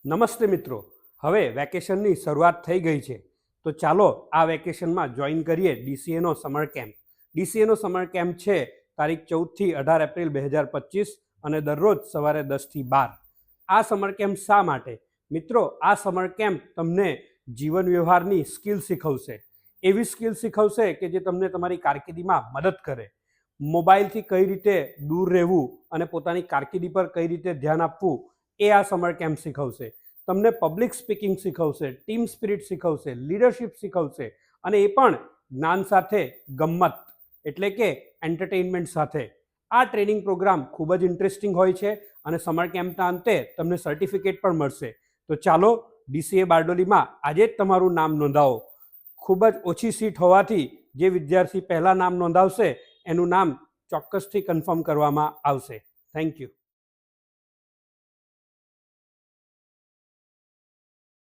નમસ્તે મિત્રો, હવે વેકેશનની શરૂઆત થઈ ગઈ છે તો ચાલો આ વેકેશનમાં જોઈન કરીએ ડીસીએનો સમર કેમ્પ. ડીસીએનો સમર કેમ્પ છે તારીખ 14થી 18 એપ્રિલ 2025 અને દરરોજ સવારે 10થી 12. આ સમર કેમ્પ શા માટે? મિત્રો, આ સમર કેમ્પ તમને જીવન વ્યવહારની સ્કિલ શીખવશે. એવી સ્કિલ શીખવશે કે જે તમને તમારી કારકિર્દીમાં મદદ કરે. મોબાઈલથી કઈ રીતે દૂર રહેવું અને પોતાની કારકિર્દી પર કઈ રીતે ધ્યાન આપવું એ આ સમર કેમ્પ શીખવશે. તમને પબ્લિક સ્પીકિંગ શીખવશે, ટીમ સ્પિરિટ શીખવશે, લીડરશિપ શીખવશે અને એ પણ જ્ઞાન સાથે ગમ્મત એટલે કે એન્ટરટેઇનમેન્ટ સાથે. આ ટ્રેનિંગ પ્રોગ્રામ ખૂબ જ ઇન્ટરેસ્ટિંગ હોય છે અને સમર કેમ્પના અંતે તમને સર્ટિફિકેટ પણ મળશે. તો ચાલો ડીસીએ બારડોલીમાં આજે જ તમારું નામ નોંધાવો. ખૂબ જ ઓછી સીટ હોવાથી જે વિદ્યાર્થી પહેલાં નામ નોંધાવશે એનું નામ ચોક્કસથી કન્ફર્મ કરવામાં આવશે. Thank you.